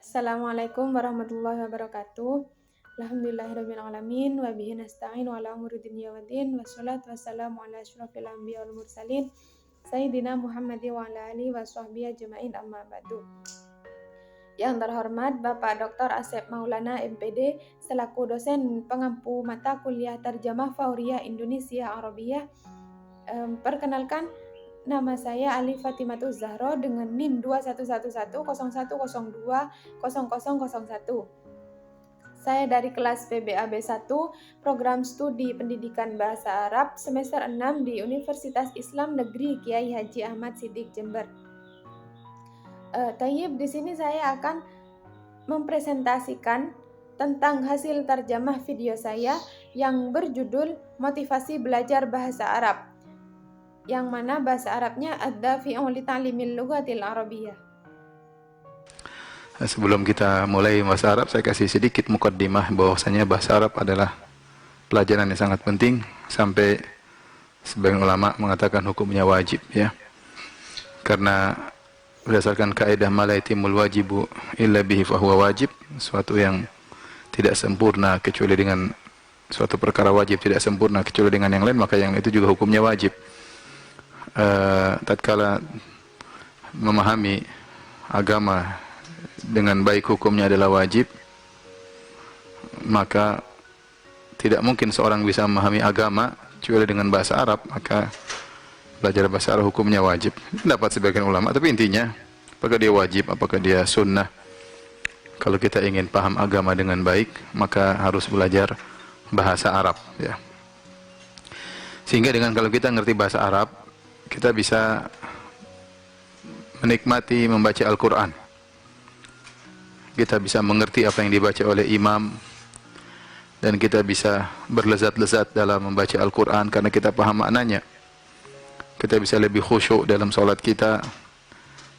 Assalamualaikum warahmatullahi wabarakatuh. Alhamdulillahirabbil alamin wa bihi nasta'in wa ala umuri dunya waddin wassalatu wassalamu ala asyrofil anbiya wal mursalin sayyidina Muhammadin wa ala alihi wa sahbihi ajmain amma ba'du. Yang terhormat Bapak Dr. Asep Maulana MPD selaku dosen pengampu mata kuliah Tarjamah Fauriyah Indonesia Arabiyah. Perkenalkan, nama saya Ali Fatimatul Zahro dengan NIM 211101020001. Saya dari kelas PBAB 1, Program Studi Pendidikan Bahasa Arab semester 6 di Universitas Islam Negeri Kiai Haji Ahmad Siddiq Jember. Tayyib, di sini saya akan mempresentasikan tentang hasil terjemah video saya yang berjudul Motivasi Belajar Bahasa Arab, yang mana bahasa Arabnya ad-dafi'u li ta'limil lughatil arabiyyah. Sebelum kita mulai bahasa Arab, saya kasih sedikit mukaddimah bahwasanya bahasa Arab adalah pelajaran yang sangat penting, sampai sebagian ulama mengatakan hukumnya wajib, ya. Karena berdasarkan kaidah ma la yatimul wajibu illa bihi fahuwa wajib, suatu yang tidak sempurna kecuali dengan suatu perkara wajib tidak sempurna kecuali dengan yang lain, maka yang itu juga hukumnya wajib. Tatkala memahami agama dengan baik hukumnya adalah wajib, maka tidak mungkin seorang bisa memahami agama kecuali dengan bahasa Arab, maka belajar bahasa Arab hukumnya wajib. Dapat sebagian ulama, tapi intinya apakah dia wajib, apakah dia sunnah, kalau kita ingin paham agama dengan baik, maka harus belajar bahasa Arab, ya. Sehingga dengan kalau kita ngerti bahasa Arab, kita bisa menikmati membaca Al-Quran. Kita bisa mengerti apa yang dibaca oleh imam, dan kita bisa berlezat-lezat dalam membaca Al-Quran karena kita paham maknanya. Kita bisa lebih khusyuk dalam salat kita.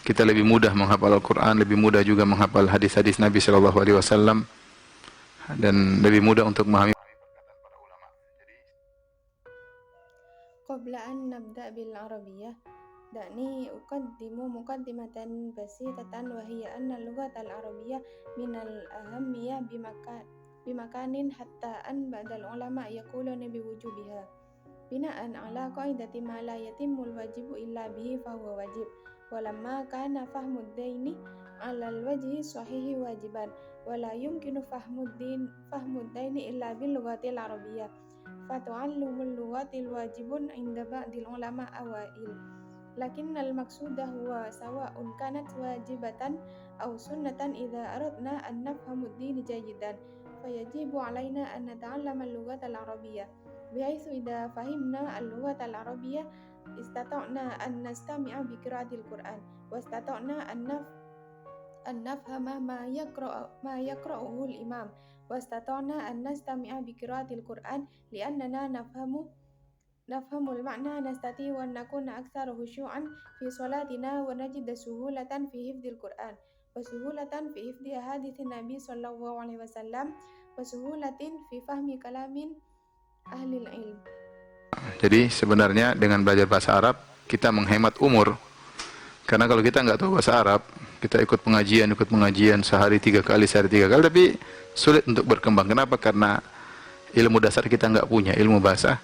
Kita lebih mudah menghafal Al-Quran, lebih mudah juga menghafal hadis-hadis Nabi SAW, dan lebih mudah untuk memahami. Qabla an nabda bil arabiyyah, da'ni uqaddimu muqaddimatan basitatan wa hiya anna al-lughatal arabiyyah minal ahammiyah bimakanin hatta an ba'dal ulama yaquluna biwujubiha bina'an ala qaidati ma la yatimul wajibu illa bihi fahuwa wajib walamma kana fahmud daini ala al-wajhi sahihi wajiban wala yumkinu fahmud daini illa bil lughatil arabiyyah fatu'allumul lughatil wajibun inda ba'dil ulama awail lakinnal maqsuda huwa sawa'un kanat wajibatan aw sunnatan idza aradna an nafhamud din jayidan fayajibu alaina an nata'allama al-lughatal arabiyyah bihaitsu idza fahimna al-lughatal arabiyyah istata'na an nastami'a bi qira'atil Qur'an wastata'na an nafhama ma yaqra'uhu al-imam wastata'na an nastami'a bi qira'atil Qur'an li'annana nafhamul ma'na nastati wa nakuna aktsara khusyu'an fi salatina wa najida suhulatan fi hifdzil Qur'an wa suhulatan fi hifdzi ahaditsin Nabi sallallahu alaihi wasallam wa suhulatin fi fahmi kalamin ahlil ilm. Jadi sebenarnya dengan belajar bahasa Arab kita menghemat umur, karena kalau kita nggak tahu bahasa Arab, kita ikut pengajian sehari 3 kali, tapi sulit untuk berkembang. Kenapa? Karena ilmu dasar kita nggak punya, ilmu bahasa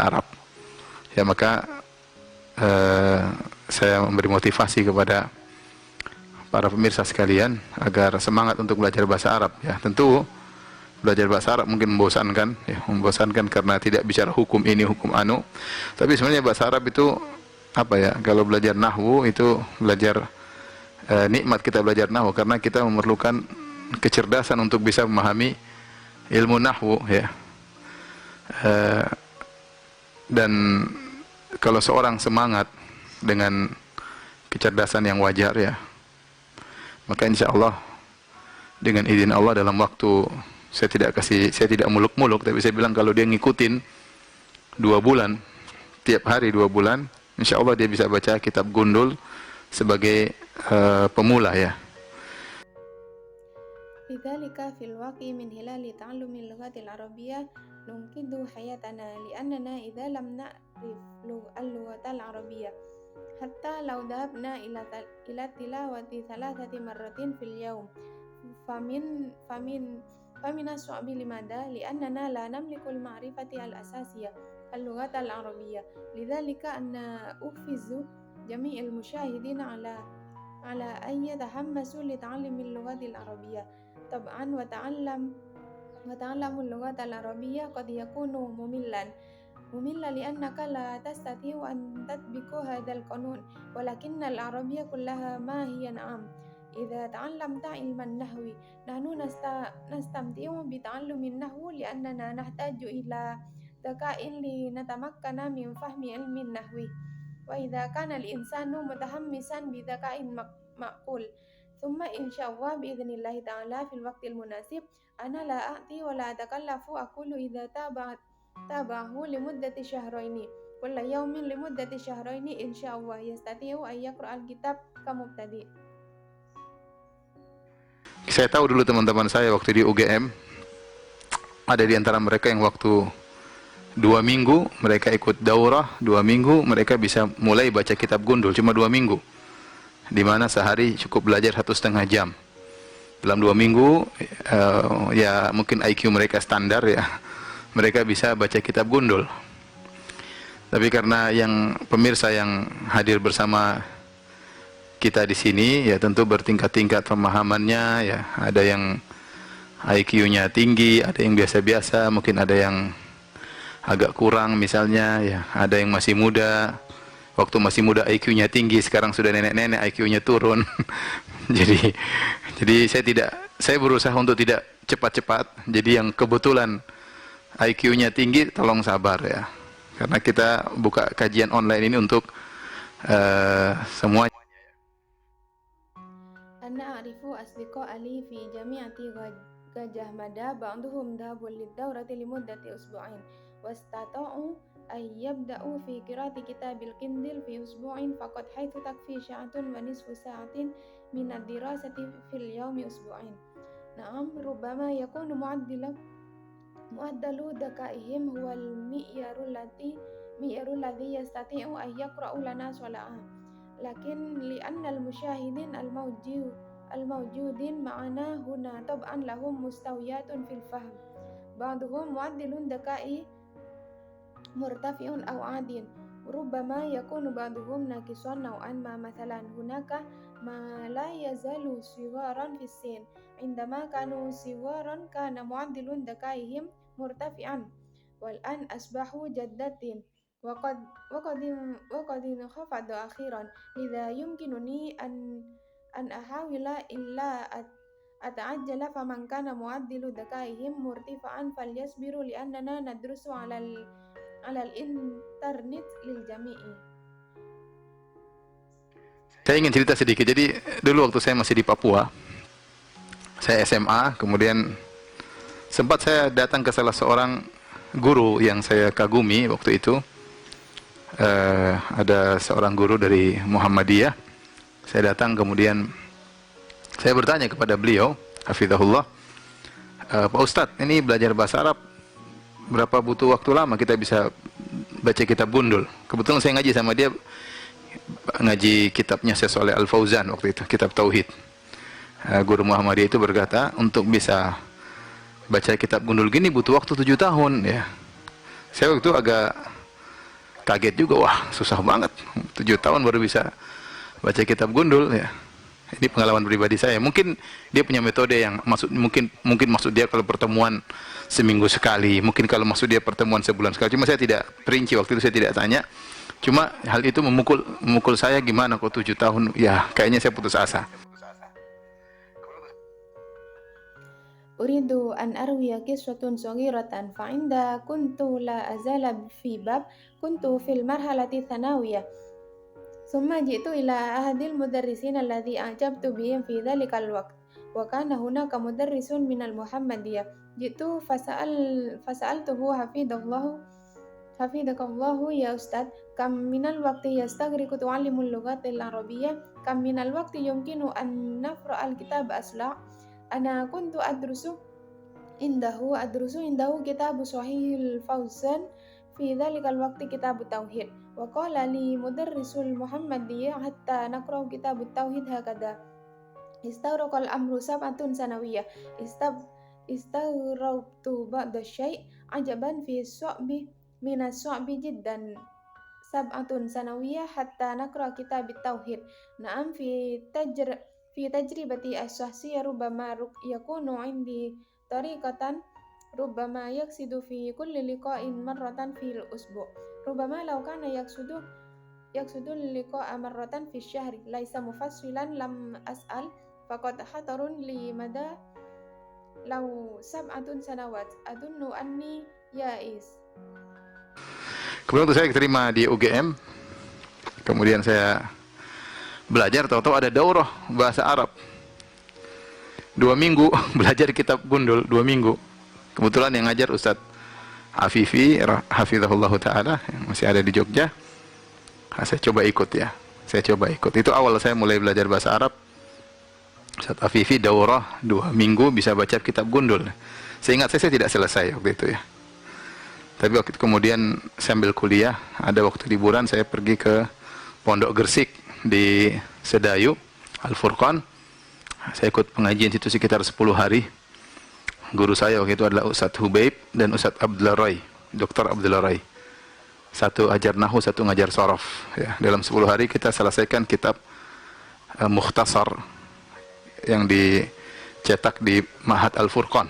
Arab. Ya, maka saya memberi motivasi kepada para pemirsa sekalian agar semangat untuk belajar bahasa Arab. Ya, tentu belajar bahasa Arab mungkin membosankan karena tidak bicara hukum ini, hukum anu. Tapi sebenarnya bahasa Arab itu apa ya? Kalau belajar nahwu itu belajar nikmat kita belajar nahwu, karena kita memerlukan kecerdasan untuk bisa memahami ilmu nahwu, ya. Dan kalau seorang semangat dengan kecerdasan yang wajar, ya, maka insya Allah dengan izin Allah dalam waktu, saya tidak muluk-muluk, tapi saya bilang kalau dia ngikutin 2 bulan, tiap hari 2 bulan, insya Allah dia bisa baca kitab Gundul sebagai pemula, ya. Lidzalika fil waqi min hilali ta'allumil lughatil arabiyyah nunqidu hayatana li'annana idza lam na'rif al-lughatal arabiyyah hatta law dhahabna ila tilawati thalathati marratin fil yawm فمن الصعب لماذا؟ لأننا لا نملك المعرفة الأساسية اللغة العربية، لذلك أنا أحفز جميع المشاهدين على أن يتحمسوا لتعلم اللغة العربية. طبعا وتعلم اللغة العربية قد يكون مملا لأنك لا تستطيع أن تطبق هذا القانون، ولكن العربية كلها ما هي نعم. إذا تعلمت علم النحو نحن نستمتع بتعلم النحو لأننا نحتاج إلى ذكاء لنتمكن من فهم علم النحو، وإذا كان الإنسان متحمسا بذكاء معقول ثم إن شاء الله بإذن الله تعالى في الوقت المناسب أنا لا أعطي ولا أتكلف أقول إذا تابعه لمدة شهرين كل يوم لمدة شهرين إن شاء الله يستطيع أن يقرأ الكتاب كمبتدئ. Saya tahu dulu teman-teman saya waktu di UGM, ada di antara mereka yang waktu 2 minggu mereka ikut daurah, 2 minggu mereka bisa mulai baca kitab gundul, cuma 2 minggu, di mana sehari cukup belajar 1,5 jam. Dalam 2 minggu ya mungkin IQ mereka standar ya, mereka bisa baca kitab gundul. Tapi karena yang pemirsa yang hadir bersama kita di sini ya tentu bertingkat-tingkat pemahamannya ya, ada yang IQ-nya tinggi, ada yang biasa-biasa, mungkin ada yang agak kurang misalnya ya, ada yang masih muda. Waktu masih muda IQ-nya tinggi, sekarang sudah nenek-nenek IQ-nya turun. jadi saya berusaha untuk tidak cepat-cepat. Jadi yang kebetulan IQ-nya tinggi tolong sabar ya. Karena kita buka kajian online ini untuk semua. أنا أعرف أصدقاء لي في جامعة Gajah Mada بعضهم ذهبوا للدورة لمدة أسبوعين واستطاعوا أن يبدأوا في قراءة كتاب الكندل في أسبوع فقط حيث تكفي ساعة ونصف ساعة من الدراسة في اليوم أسبوعين. نعم ربما يكون معدل ذكائهم هو المعيار الذي يستطيع أن يقرأ لنا صلاة، لكن لأن المشاهدين الموجودين معنا هنا طبعا لهم مستويات في الفهم، بعضهم معدل ذكاء مرتفع أو عادي، وربما يكون بعضهم ناقصا نوعا ما. مثلا هناك ما لا يزال صغارا في السن، عندما كانوا صغارا كان معدل ذكائهم مرتفعا والآن أصبحوا جدات وقد انخفض أخيرا، لذا يمكنني أن أحاول إلا أتعجل. فمن كان معدل ذكائهم مرتفعا فليصبروا لأننا ندرس على الإنترنت للجميع. Saya ingin cerita sedikit. Jadi dulu waktu saya masih di Papua, saya SMA, kemudian sempat saya datang ke salah seorang guru yang saya kagumi waktu itu. Ada seorang guru dari Muhammadiyah. Saya datang, kemudian saya bertanya kepada beliau, hafizahullah, Pak Ustadz, ini belajar bahasa Arab berapa butuh waktu lama kita bisa baca kitab gundul? Kebetulan saya ngaji sama dia, ngaji kitabnya Syekh Shalih Al Fauzan waktu itu, kitab Tauhid. Guru Muhammadiyah itu berkata, untuk bisa baca kitab gundul gini butuh waktu 7 tahun ya. Saya waktu itu agak kaget juga, wah susah banget, 7 tahun baru bisa baca kitab gundul ya. Ini pengalaman pribadi saya. Mungkin dia punya metode yang mungkin maksud dia kalau pertemuan seminggu sekali, mungkin kalau maksud dia pertemuan sebulan sekali. Cuma saya tidak perinci, waktu itu saya tidak tanya. Cuma hal itu memukul saya, gimana kok 7 tahun? Ya kayaknya saya putus asa. أريد أن أروي قصة صغيرة. فعند كنت لا أزال في باب كنت في المرحلة الثانوية، ثم جئت إلى أحد المدرسين الذي أعجبت بهم في ذلك الوقت، وكان هناك مدرس من المحمدية. جئت فسألته حفظك الله يا أستاذ، كم من الوقت يستغرق تعلم اللغة العربية؟ كم من الوقت يمكن أن نقرأ الكتاب أسرع؟ أنا كنت أدرس عنده كتاب صحيح الفوزان، في ذلك الوقت كتاب التوحيد، وقال لي مدرس المحمدية حتى نقرأ كتاب التوحيد هكذا. Istaghraqal amru sab'atun sanawiyah. Istaghraqtu ba'da syai' ajaban fi su'bi minas su'bi jiddan sab'atun sanawiyah hatta naqra kitab at-tauhid. Na'am fi tajribati as-shakhsiyah rubbama yakunu 'indi tariqatan rubbama yaqsidu fi kulli liqa'in marratan fil usbu'. Rubbama law kana yaqsudu liqa'a marratan fi syahri laisa mufassilan lam as'al faqad hatarun li mada law sab'atun sanawat adunnu anni ya'is. Kemudian waktu saya diterima di UGM, kemudian saya belajar, tahu-tahu ada daurah bahasa Arab 2 minggu. Belajar kitab gundul 2 minggu. Kebetulan yang ngajar Ustadz Afifi hafizahullah ta'ala yang masih ada di Jogja. Saya coba ikut ya, saya coba ikut. Itu awal saya mulai belajar bahasa Arab. Ustadz Afifi daurah 2 minggu bisa baca kitab gundul. Seingat saya tidak selesai waktu itu ya. Tapi waktu itu kemudian sambil kuliah, ada waktu liburan saya pergi ke Pondok Gersik di Sedayu, Al-Furqan. Saya ikut pengajian situ sekitar 10 hari. Guru saya waktu itu adalah Ustadz Hubaib dan Ustadz Abdullah Rai, Dr. Abdullah Rai. Satu ajar nahu, satu ngajar sorof. Ya, dalam 10 hari kita selesaikan kitab Mukhtasar yang dicetak di Ma'had Al-Furqan.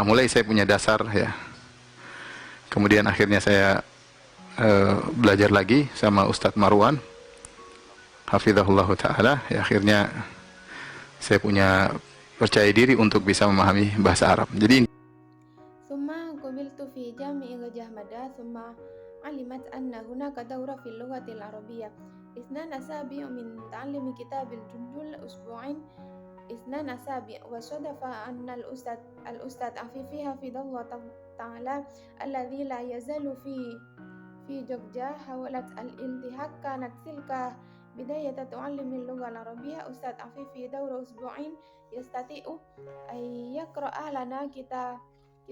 Mulai saya punya dasar ya. Kemudian akhirnya saya belajar lagi sama Ustadz Marwan hafizahullah ta'ala. Ya, akhirnya saya punya percaya diri untuk bisa memahami bahasa Arab. Jadi Thumma qubiltu fi jami'i Gajah Mada thumma alimat anna hunaka dawra fil lughati al-arabiyyah. Ithnan asabi' min ta'allumi kitabil jundul usbu'in ithnan asabi' wa sadafa anna al-ustad Afifi hafidallah ta'ala alladhi la yazalu fi Jogja hawalat al-iltihaq kanat tilka bidayata tu'allimi al-lugha al-arabiyyah. Ustad Afifi dawra usbu'in yastati'u ay yaqra'a lana kitab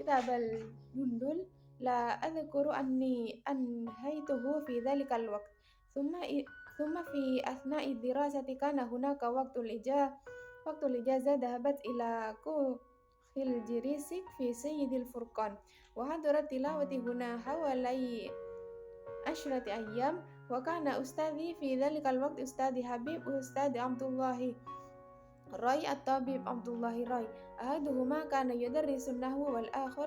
al-jundul la adhkuru anni anhaytuhu fi dhalika al-waqt thumma fi athna'i dirasati kana hunaka waqtul ijazah dhahabat ila kuhil jirisik fi sayyidil furqan wa hadarat tilawati huna hawalai ashrati ayyam wa kana ustadhi fi dhalika al-waqt ustadhi Habib ustadhi Abdullahi Rai at-Tabib Abdullahi Rai. Ahaduhuma kana yudarrisu an-nahwa wal akhar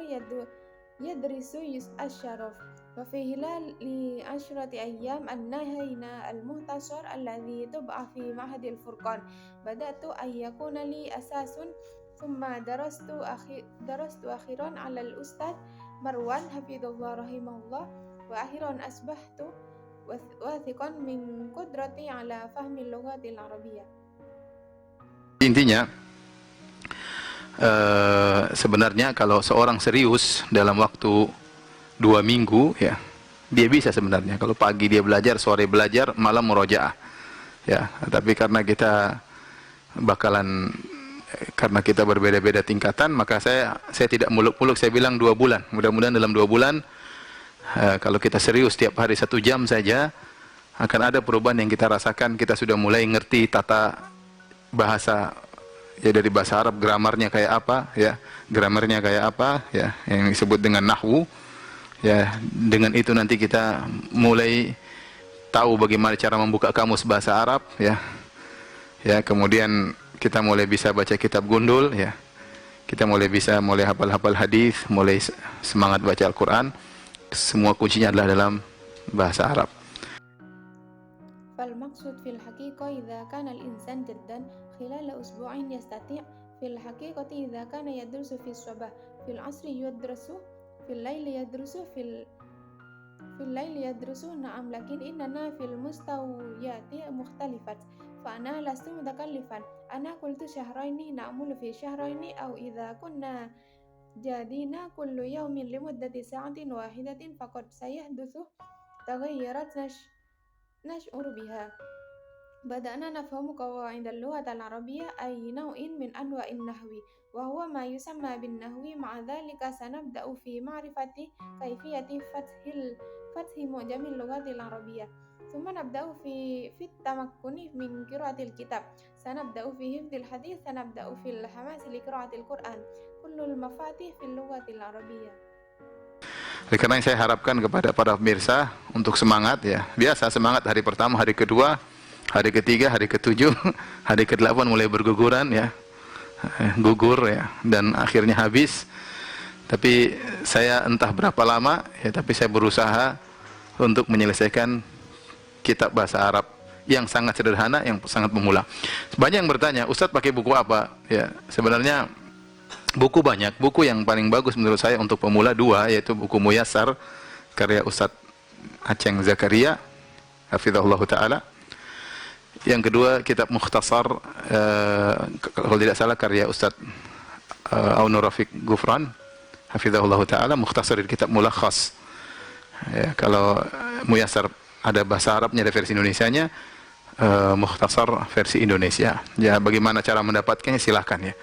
yadrisu asy-syaraf. Wa fi hilali 10 ayyam an-nahayna al-muhtasar alladhi tub'a fi ma'hadil furqan. Bada'tu an yakuna li asasun thumma darastu akhiran 'ala al-ustadz Marwan hafizallah rahimahullah wa akhiran asbahtu wathiqan min qudrati 'ala fahmi al-lughati al-arabiyyah. intinya sebenarnya kalau seorang serius dalam waktu 2 minggu ya, dia bisa sebenarnya. Kalau pagi dia belajar, sore belajar, malam murojaah ya. Tapi karena kita berbeda-beda tingkatan, maka saya tidak muluk-muluk, saya bilang 2 bulan. Mudah-mudahan dalam 2 bulan kalau kita serius tiap hari 1 jam saja, akan ada perubahan yang kita rasakan. Kita sudah mulai ngerti tata bahasa ya, dari bahasa Arab, gramarnya kayak apa ya, yang disebut dengan nahwu ya. Dengan itu nanti kita mulai tahu bagaimana cara membuka kamus bahasa Arab ya. Kemudian kita mulai bisa baca kitab gundul ya, kita mulai hafal hadis, mulai semangat baca Al-Quran. Semua kuncinya adalah dalam bahasa Arab. فالمقصود في الحقيقة إذا كان الإنسان جدا خلال أسبوع يستطيع في الحقيقة إذا كان يدرس في الصباح في العصر يدرس في الليل يدرس نعم لكن إننا في المستويات مختلفة فأنا لست متكلفا أنا قلت 2 نعمل في 2 أو إذا كنا جادين كل يوم لمدة ساعة واحدة فقد سيحدث تغيرات نشعر بها. بدأنا نفهم قواعد اللغة العربية أي نوع من أنواع النحو وهو ما يسمى بالنحو. مع ذلك سنبدأ في معرفة كيفية فتح معجم اللغات العربية. ثم نبدأ في التمكن من قراءة الكتاب. سنبدأ في حفظ الحديث. سنبدأ في الحماس لقراءة القرآن. كل المفاتيح في اللغة العربية. Oleh karena saya harapkan kepada para pemirsa untuk semangat ya. Biasa semangat hari pertama, hari kedua, hari ketiga, hari ketujuh, hari ke-8 mulai berguguran ya. Gugur ya dan akhirnya habis. Tapi saya entah berapa lama ya, tapi saya berusaha untuk menyelesaikan kitab bahasa Arab yang sangat sederhana, yang sangat pemula. Banyak yang bertanya, Ustadz pakai buku apa? Ya, sebenarnya buku banyak. Buku yang paling bagus menurut saya untuk pemula dua, yaitu buku Muyassar karya Ustadz Aceng Zakaria hafizahullah taala. Yang kedua kitab Mukhtasar kalau tidak salah karya Ustadz Aunur Rafiq Gufran hafizahullah taala, Mukhtasar kitab Mulakhas. Ya, kalau Muyassar ada bahasa Arabnya, ada versi Indonesianya, Mukhtasar versi Indonesia. Ya, bagaimana cara mendapatkannya silahkan ya.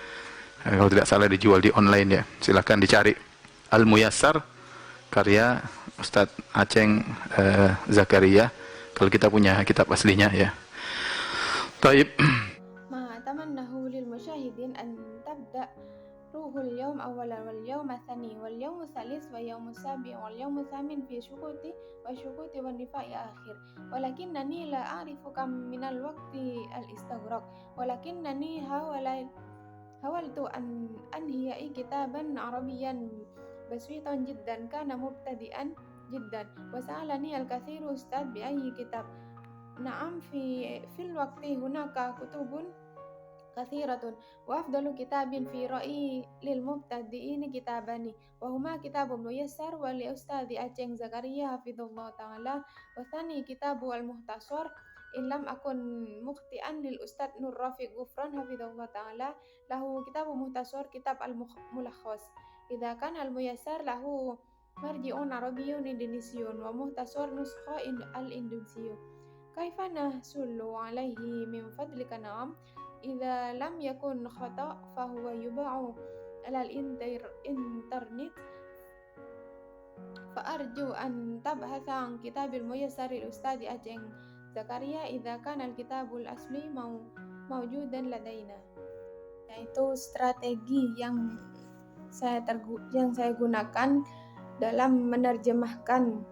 Kalau tidak salah dijual di online ya, silahkan dicari Al Muyassar karya Ustadz Aceng Zakaria kalau kita punya kitab aslinya ya. Taib. ما أتمناه للمشاهدين أن تبدأ روح اليوم أولا واليوم الثاني واليوم الثالث واليوم السابع واليوم الثامن في والشكوت والنفاق آخر. ولكنني لا أعرف كم من الوقت الاستغراق. ولكنني حاولت أن أنهي كتابا عربيا بسيطا جدا كان مبتدئا جدا. وسألني الكثير أستاذ بأي كتاب. نعم في الوقت هناك كتب كثيرة وأفضل كتاب في رأيي للمبتدئين كتابان وهما كتاب الميسر ولأستاذ أجeng زكريا حفظه الله تعالى والثاني كتاب المختصر إن لم أكن مخطئا للأستاذ نور رافق غفران حفظه الله تعالى له كتاب مختصر كتاب الملخص. إذا كان الميسر له مرجع عربي إندونيسي ومختصر نسخة الإندونيسي. كيف نحصل عليه من فضلك؟ نعم، إذا لم يكن خطأ فهو يباع على الإنترنت. فأرجو أن تبحث عن كتاب الميسر الأستاذ أجeng Zakaria إذا كان الكتاب الأصلي موجودا لدينا. Yaitu strategi yang saya gunakan dalam menerjemahkan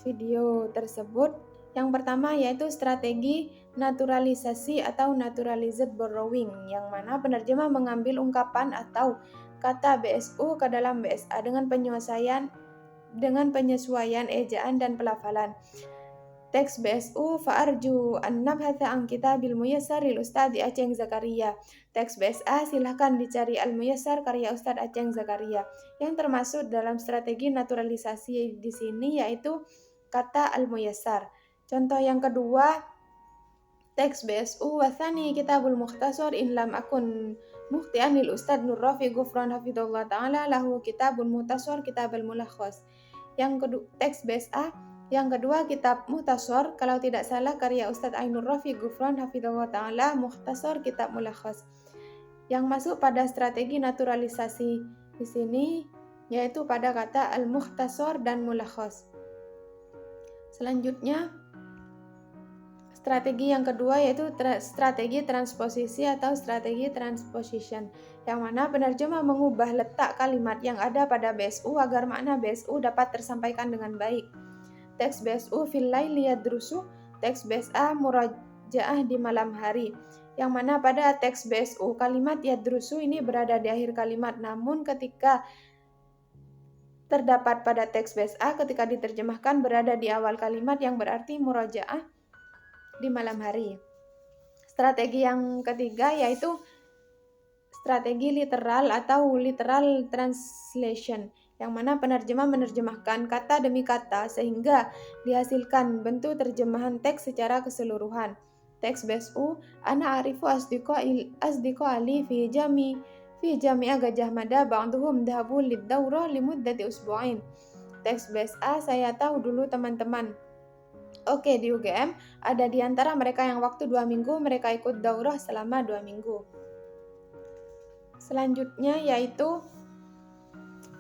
video tersebut. Yang pertama yaitu strategi naturalisasi atau naturalized borrowing, yang mana penerjemah mengambil ungkapan atau kata BSU ke dalam BSA dengan penyesuaian ejaan dan pelafalan. Teks BSU fa'arju an nabhatha an kitabil muyassar lil Ustadz Aceng Zakaria. Teks BSA silahkan dicari Al Muyassar karya Ustadz Aceng Zakaria. Yang termasuk dalam strategi naturalisasi di sini yaitu kata Al Muyassar. Contoh yang kedua, teks BSU wasani kitabul mukhtasar in lam akun mukhtian lil Ustadz Nur Rafiq Gufran hafidhullah ta'ala lahu kitabul mukhtasar kitabul mulakhas. Yang kedua, teks BSA yang kedua kitab mukhtasar kalau tidak salah karya Ustadz Ainur Rafiq Gufran hafidhullah ta'ala mukhtasar kitab mulakhas. Yang masuk pada strategi naturalisasi di sini yaitu pada kata al-mukhtasar dan mulakhas. Selanjutnya strategi yang kedua yaitu strategi transposisi atau strategi transposition, yang mana penerjemah mengubah letak kalimat yang ada pada BSU agar makna BSU dapat tersampaikan dengan baik. Teks BSU fil laili yadrusu, teks BSA murajaah di malam hari, yang mana pada teks BSU kalimat yadrusu ini berada di akhir kalimat, namun ketika terdapat pada teks BSA ketika diterjemahkan berada di awal kalimat yang berarti murajaah di malam hari. Strategi yang ketiga yaitu strategi literal atau literal translation, yang mana penerjemah menerjemahkan kata demi kata sehingga dihasilkan bentuk terjemahan teks secara keseluruhan. Teks BSU ana arifu asdiqa ali fi jami'a Gajah Mada ba'duhum dhahabu lid-daurah limuddati usbu'ain. Teks BSA saya tahu dulu teman-teman. Oke, di UGM ada di antara mereka yang waktu 2 minggu mereka ikut daurah selama 2 minggu. Selanjutnya yaitu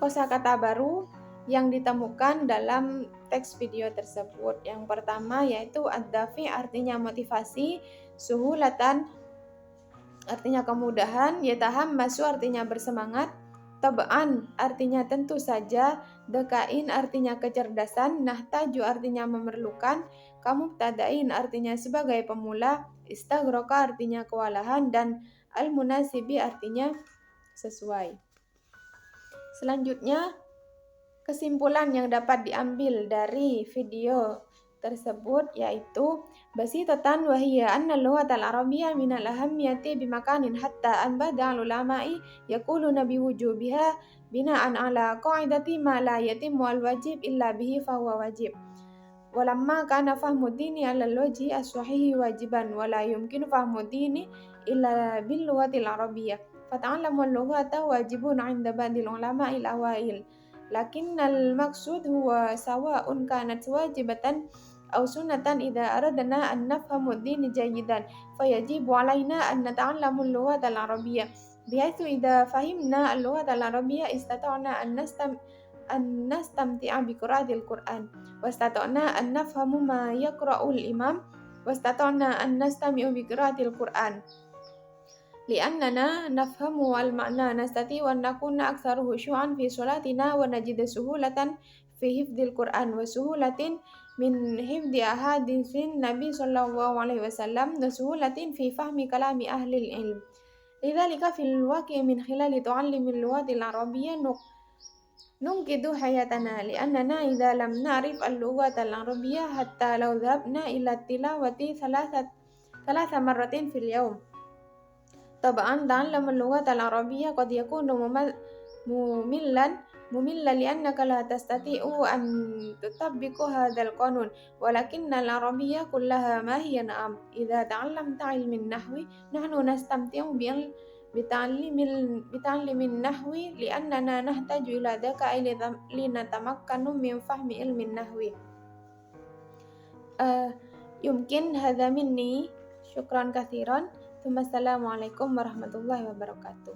kosakata baru yang ditemukan dalam teks video tersebut. Yang pertama yaitu ad-dafi artinya motivasi, suhulatan artinya kemudahan, yatahammasu artinya bersemangat, tab'an artinya tentu saja, dekain artinya kecerdasan, nahtaju artinya memerlukan, kamubtadain artinya sebagai pemula, istaghraqa artinya kewalahan, dan al-munasibi artinya sesuai. Selanjutnya, kesimpulan yang dapat diambil dari video tersebut yaitu basitatan wa hiya anna al-lughatal arabiyyah min al-ahammiyati bimakanin hatta an ba'da ulama'i yaquluna biwujubiha bina'an ala qa'idati ma la yatimmu al-wajib illa bihi fahuwa wajib. Walamma kana fahmu dini ala al-wajhi as-sahihi wajiban wa la yumkinu fahmu dini illa bil lughatil arabiyyah. Fata'allamu al-lughata wajibun 'inda ba'dil ulama'il awail. Lakin al-maqsud huwa sawa'un kanat wajibatan aw sunnatan idza aradna an nafhamu ad-din jayyidan fayajibu 'alaina an nata'allamu al-lughata al-arabiyyah bihaitsu idza fahimna al-lughata al-arabiyyah istata'na an nastamti'a bi qira'atil Qur'an wastata'na an nafhamu ma yaqra'u al-imam wastata'na an nastami'u bi qira'atil Qur'an li'annana nafhamu al-ma'na nastati wa nakuna aktsaru khushu'an fi sholatina wa najid suhulatan fi hifdzil Qur'an wa suhulatin min hifdzi ahaditsin Nabi sallallahu alaihi wasallam wa suhulatin fi fahmi kalami ahli ilm. Lidzalika fil waqi' min khilali tu'allimil lughatil arabiyyah nunqidu hayatana li'annana idza lam na'rif al-lughatal arabiyyah hatta law dhabna ila tilawati thalatha marratin fil yawm. طبعا تعلم اللغة العربية قد يكون مملا لأنك لا تستطيع أن تطبق هذا القانون ولكن العربية كلها ما هي نعم. إذا تعلمت علم النحو نحن نستمتع بتعلم النحو لأننا نحتاج إلى ذكاء لنتمكن من فهم علم النحو. يمكن هذا مني. شكرا كثيرا. Assalamualaikum warahmatullahi wabarakatuh.